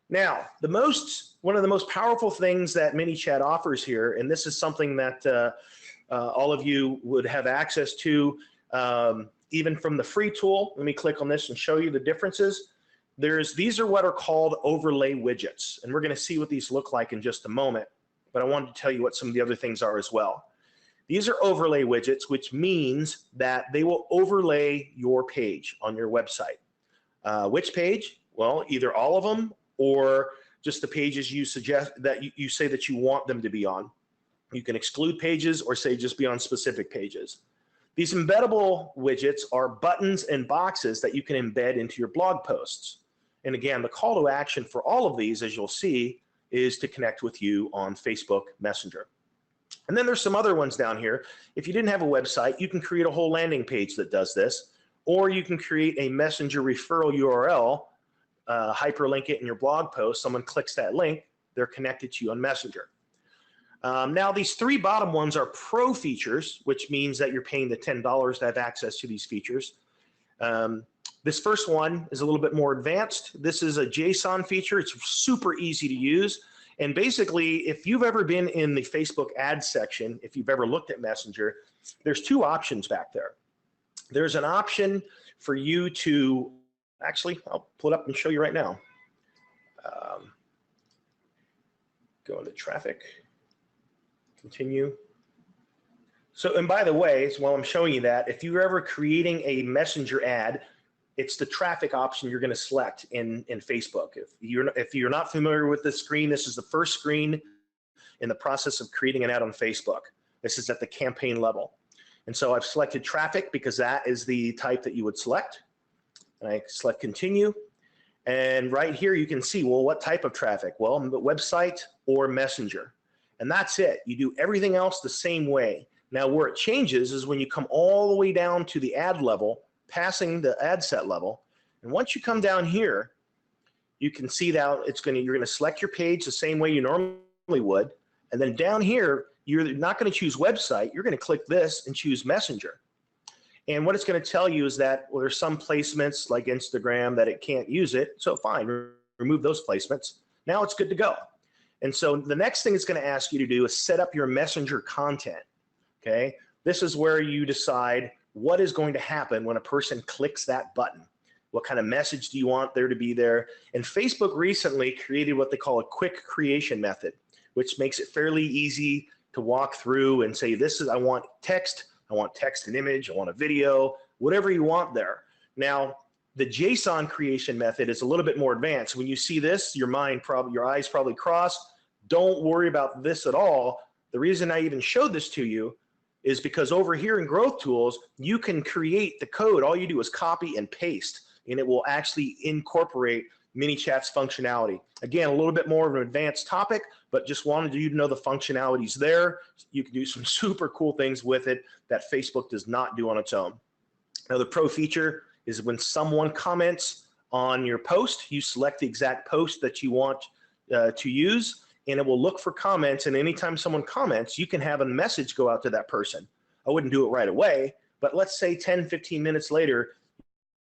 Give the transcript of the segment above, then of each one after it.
Now, one of the most powerful things that ManyChat offers here, and this is something that all of you would have access to, even from the free tool. Let me click on this and show you the differences. These are what are called overlay widgets, and we're going to see what these look like in just a moment, but I wanted to tell you what some of the other things are as well. These are overlay widgets, which means that they will overlay your page on your website. Which page? Well, either all of them or just the pages you suggest that you say that you want them to be on. You can exclude pages or say just be on specific pages. These embeddable widgets are buttons and boxes that you can embed into your blog posts. And again, the call to action for all of these, as you'll see, is to connect with you on Facebook Messenger. And then there's some other ones down here. If you didn't have a website, you can create a whole landing page that does this, or you can create a Messenger referral URL, hyperlink it in your blog post. Someone clicks that link, they're connected to you on Messenger. Now, these three bottom ones are pro features, which means that you're paying the $10 to have access to these features. This first one is a little bit more advanced. This is a JSON feature. It's super easy to use. And basically, if you've ever been in the Facebook ads section, if you've ever looked at Messenger, there's two options back there. There's an option for you to, actually, I'll pull it up and show you right now. Go into traffic, continue. So, and by the way, while I'm showing you that, if you're ever creating a Messenger ad, it's the traffic option you're going to select in Facebook. If you're not familiar with this screen, this is the first screen in the process of creating an ad on Facebook. This is at the campaign level. And so I've selected traffic because that is the type that you would select. And I select continue. And right here you can see, well, what type of traffic? Well, the website or Messenger. And that's it. You do everything else the same way. Now where it changes is when you come all the way down to the ad level, passing the ad set level. And once you come down here, you can see that you're going to select your page the same way you normally would. And then down here, you're not going to choose website. You're going to click this and choose Messenger. And what it's going to tell you is that, well, there's some placements like Instagram that it can't use it. So fine, remove those placements. Now it's good to go. And so the next thing it's going to ask you to do is set up your Messenger content. Okay. This is where you decide what is going to happen when a person clicks that button. What kind of message do you want there to be there? And Facebook recently created what they call a quick creation method, which makes it fairly easy to walk through and say, I want text and image, I want a video, whatever you want there. Now, the JSON creation method is a little bit more advanced. When you see this, your eyes probably cross. Don't worry about this at all. The reason I even showed this to you is because over here in Growth Tools, you can create the code. All you do is copy and paste, and it will actually incorporate ManyChat's functionality. Again, a little bit more of an advanced topic, but just wanted you to know the functionality's there. You can do some super cool things with it that Facebook does not do on its own. Now, the pro feature is when someone comments on your post, you select the exact post that you want to use, and it will look for comments. And anytime someone comments, you can have a message go out to that person. I wouldn't do it right away, but let's say 10, 15 minutes later,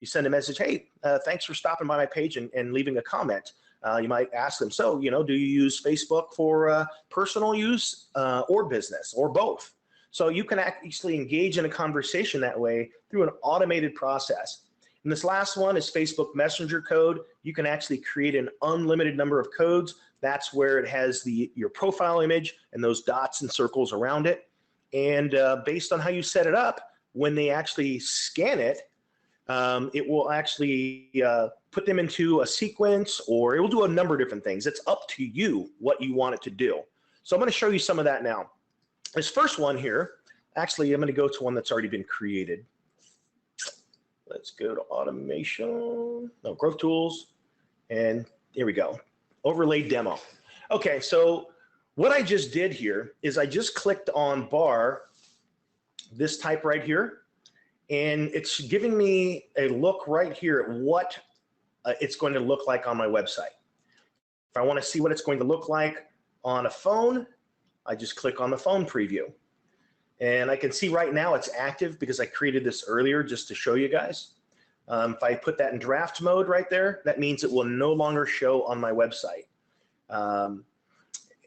you send a message, hey, thanks for stopping by my page and leaving a comment. You might ask them, so, do you use Facebook for personal use or business or both? So you can actually engage in a conversation that way through an automated process. And this last one is Facebook Messenger code. You can actually create an unlimited number of codes. That's where it has your profile image and those dots and circles around it. And based on how you set it up, when they actually scan it, it will actually put them into a sequence, or it will do a number of different things. It's up to you what you want it to do. So I'm going to show you some of that now. This first one here, actually, I'm going to go to one that's already been created. Let's go to automation, no, Growth Tools, and here we go. Overlay demo. Okay, so what I just did here is I just clicked on bar, this type right here, and it's giving me a look right here at what it's going to look like on my website. If I want to see what it's going to look like on a phone, I just click on the phone preview. And I can see right now it's active because I created this earlier just to show you guys. If I put that in draft mode right there, that means it will no longer show on my website.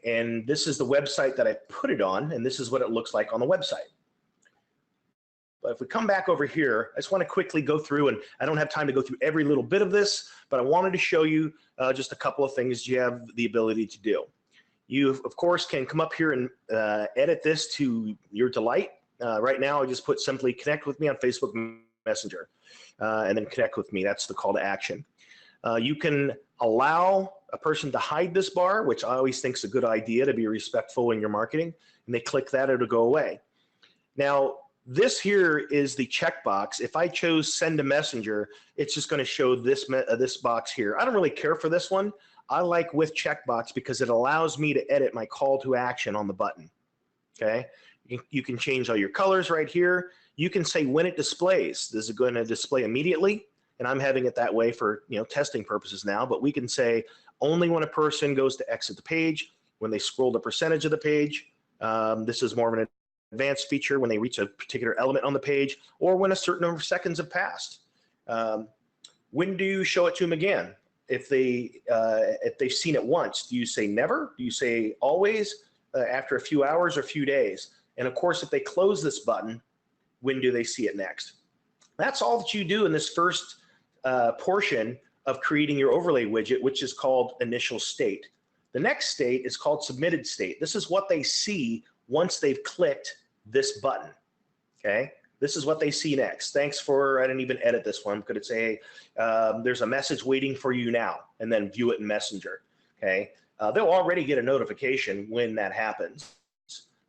And this is the website that I put it on, and this is what it looks like on the website. But if we come back over here, I just want to quickly go through, and I don't have time to go through every little bit of this, but I wanted to show you just a couple of things you have the ability to do. You, of course, can come up here and edit this to your delight. Right now, I just put simply connect with me on Facebook Messenger, and then connect with me. That's the call to action. You can allow a person to hide this bar, which I always think is a good idea to be respectful in your marketing, and they click that, it'll go away. Now, this here is the checkbox. If I chose send a messenger, it's just going to show this box here. I don't really care for this one. I like with checkbox because it allows me to edit my call to action on the button. Okay, you can change all your colors right here. You can say when it displays. This is going to display immediately, and I'm having it that way for testing purposes now. But we can say only when a person goes to exit the page, when they scroll the percentage of the page. This is more of an advanced feature when they reach a particular element on the page, or when a certain number of seconds have passed. When do you show it to them again? If they've seen it once, do you say never? Do you say always? After a few hours or a few days? And of course, if they close this button, when do they see it next? That's all that you do in this first portion of creating your overlay widget, which is called initial state. The next state is called submitted state. This is what they see once they've clicked this button. Okay, this is what they see next. Thanks for, I didn't even edit this one. Could it say there's a message waiting for you now, and then view it in Messenger. Okay, they'll already get a notification when that happens,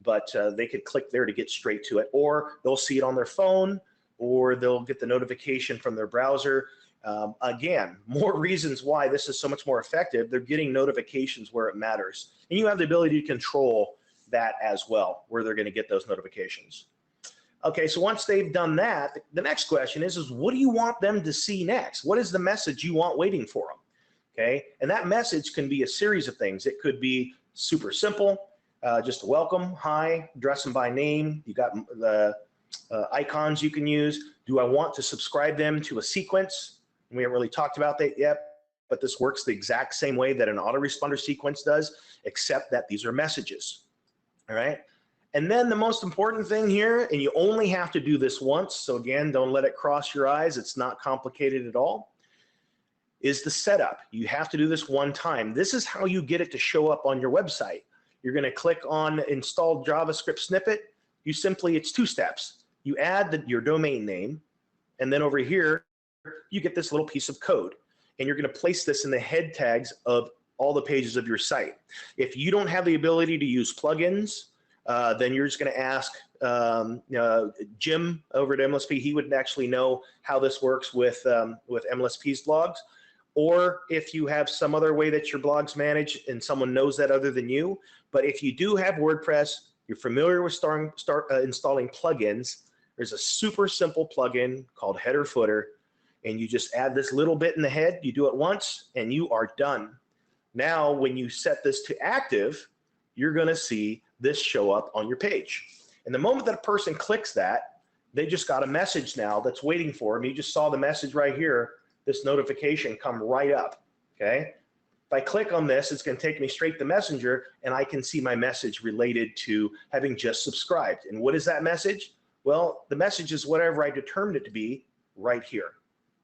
but they could click there to get straight to it, or they'll see it on their phone, or they'll get the notification from their browser. Again, more reasons why this is so much more effective. They're getting notifications where it matters, and you have the ability to control that as well, where they're going to get those notifications. Okay, so once they've done that, the next question is what do you want them to see next? What is the message you want waiting for them? Okay, and that message can be a series of things. It could be super simple, just a welcome, hi, address them by name. You got the icons you can use. Do I want to subscribe them to a sequence? We haven't really talked about that yet, but this works the exact same way that an autoresponder sequence does, except that these are messages. All right. And then the most important thing here, and you only have to do this once, so again, don't let it cross your eyes, it's not complicated at all, is the setup. You have to do this one time. This is how you get it to show up on your website. You're going to click on install JavaScript snippet. You simply, it's two steps. You add your domain name, and then over here, you get this little piece of code. And you're going to place this in the head tags of all the pages of your site. If you don't have the ability to use plugins, then you're just going to ask Jim over at MLSP. He would actually know how this works with MLSP's blogs. Or if you have some other way that your blog's managed and someone knows that other than you. But if you do have WordPress, you're familiar with installing plugins, there's a super simple plugin called Header Footer, and you just add this little bit in the head. You do it once, and you are done. Now, when you set this to active, you're going to see this show up on your page. And the moment that a person clicks that, they just got a message now that's waiting for them. You just saw the message right here, this notification come right up, okay? If I click on this, it's going to take me straight to Messenger, and I can see my message related to having just subscribed. And what is that message? Well, the message is whatever I determined it to be right here,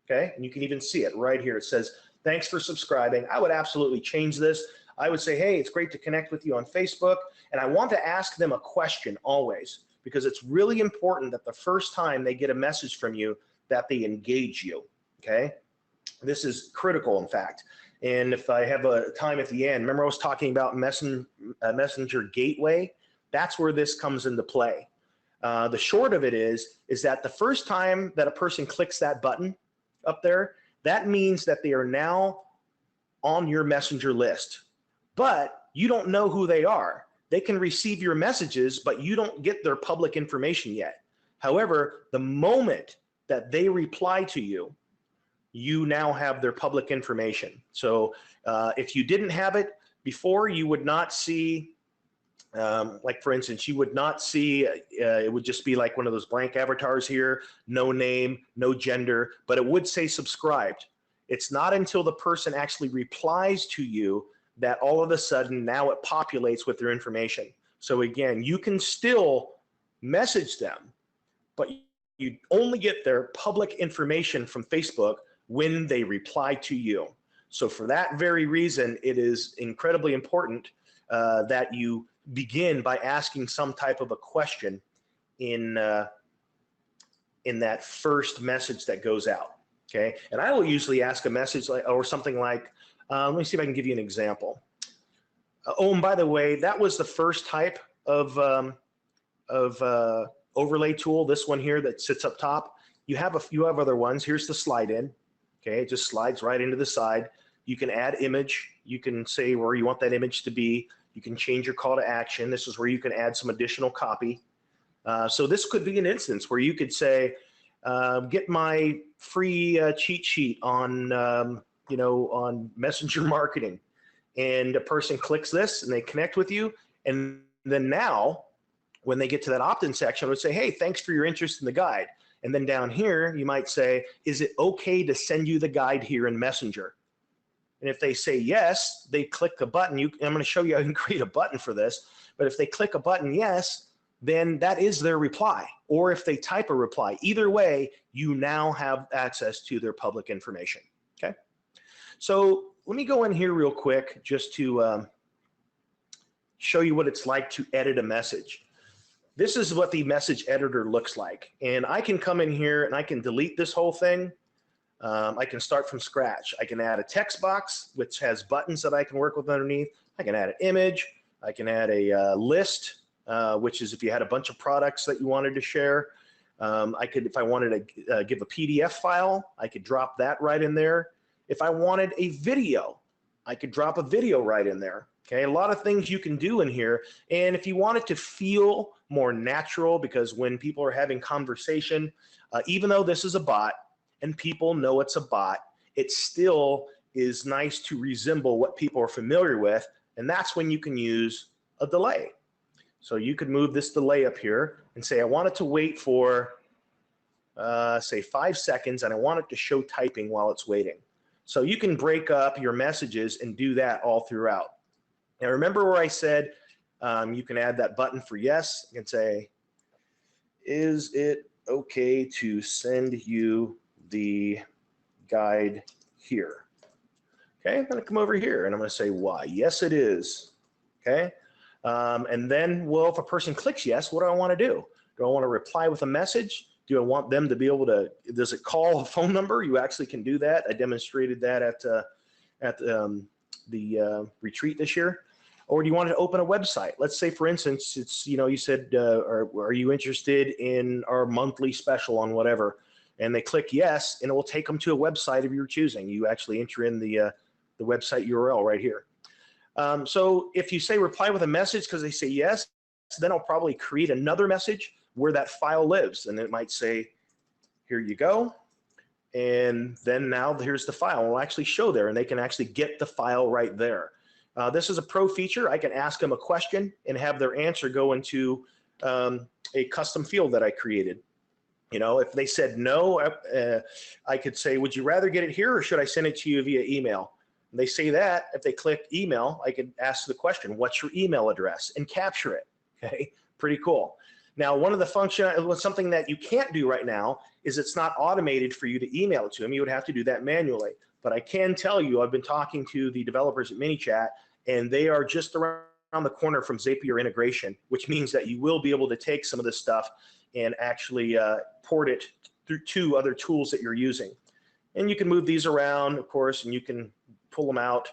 okay? And you can even see it right here. It says, thanks for subscribing. I would absolutely change this. I would say, hey, it's great to connect with you on Facebook. And I want to ask them a question always, because it's really important that the first time they get a message from you, that they engage you, okay? This is critical, in fact. And if I have a time at the end, remember I was talking about Messenger Gateway? That's where this comes into play. The short of it is that the first time that a person clicks that button up there, that means that they are now on your Messenger list. But you don't know who they are. They can receive your messages, but you don't get their public information yet. However, the moment that they reply to you, you now have their public information. So if you didn't have it before, you would not see Like for instance, you would not see, it would just be like one of those blank avatars here, no name, no gender, but it would say subscribed. It's not until the person actually replies to you that all of a sudden now it populates with their information. So again, you can still message them, but you only get their public information from Facebook when they reply to you. So for that very reason, it is incredibly important that you begin by asking some type of a question in that first message that goes out. Okay, and I will usually ask a message like, or something like, let me see if I can give you an example. Oh, and by the way, that was the first type of overlay tool. This one here that sits up top. You have other ones. Here's the slide in. Okay, it just slides right into the side. You can add image. You can say where you want that image to be. You can change your call to action. This is where you can add some additional copy. So this could be an instance where you could say, get my free cheat sheet on, on messenger marketing. And a person clicks this and they connect with you. And then now, when they get to that opt-in section, it would say, hey, thanks for your interest in the guide. And then down here, you might say, is it okay to send you the guide here in Messenger? And if they say yes, they click the button. I'm going to show you how you can create a button for this. But if they click a button yes, then that is their reply. Or if they type a reply, either way, you now have access to their public information. Okay. So let me go in here real quick just to show you what it's like to edit a message. This is what the message editor looks like. And I can come in here and I can delete this whole thing. I can start from scratch. I can add a text box, which has buttons that I can work with underneath. I can add an image. I can add a list, which is if you had a bunch of products that you wanted to share. I could, if I wanted to give a PDF file, I could drop that right in there. If I wanted a video, I could drop a video right in there. Okay, a lot of things you can do in here. And if you want it to feel more natural, because when people are having conversation, even though this is a bot and people know it's a bot, it still is nice to resemble what people are familiar with. And that's when you can use a delay. So you could move this delay up here and say, I want it to wait for, say 5 seconds, and I want it to show typing while it's waiting. So you can break up your messages and do that all throughout. Now remember where I said you can add that button for yes. You can say, is it okay to send you the guide here? Okay, I'm gonna come over here and I'm gonna say why. Yes, it is. Okay, and then, well, if a person clicks yes, what do I wanna do? Do I wanna reply with a message? Do I want them to be able to, does it call a phone number? You actually can do that. I demonstrated that at the retreat this year. Or do you want to open a website? Let's say, for instance, it's, you said, are you interested in our monthly special on whatever? And they click yes, and it will take them to a website of your choosing. You actually enter in the website URL right here. So if you say reply with a message because they say yes, then I'll probably create another message where that file lives. And it might say, here you go. And then now here's the file. It'll actually show there, and they can actually get the file right there. This is a pro feature. I can ask them a question and have their answer go into a custom field that I created. If they said no, I could say, would you rather get it here or should I send it to you via email? And they say that. If they click email, I could ask the question, what's your email address, and capture it. Okay, pretty cool. Now, one of the something that you can't do right now is it's not automated for you to email it to them. You would have to do that manually. But I can tell you, I've been talking to the developers at ManyChat, and they are just around the corner from Zapier integration, which means that you will be able to take some of this stuff and actually port it through to other tools that you're using. And you can move these around, of course, and you can pull them out.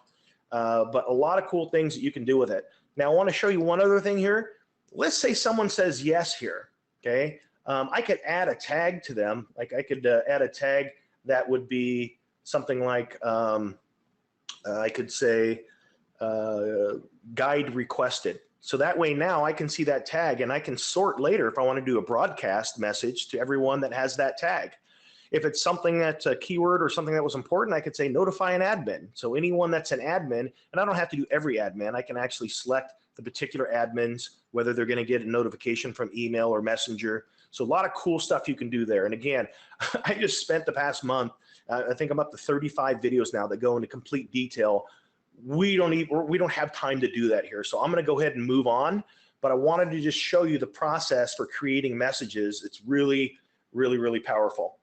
But a lot of cool things that you can do with it. Now, I want to show you one other thing here. Let's say someone says yes here, okay? I could add a tag to them. Like I could add a tag that would be something like, I could say, guide requested. So that way now I can see that tag and I can sort later if I want to do a broadcast message to everyone that has that tag. If it's something that's a keyword or something that was important, I could say notify an admin. So anyone that's an admin, and I don't have to do every admin, I can actually select the particular admins, whether they're going to get a notification from email or messenger. So a lot of cool stuff you can do there. And again, I just spent the past month, I think I'm up to 35 videos now that go into complete detail. We don't have time to do that here. So I'm going to go ahead and move on, but I wanted to just show you the process for creating messages. It's really, really, really powerful.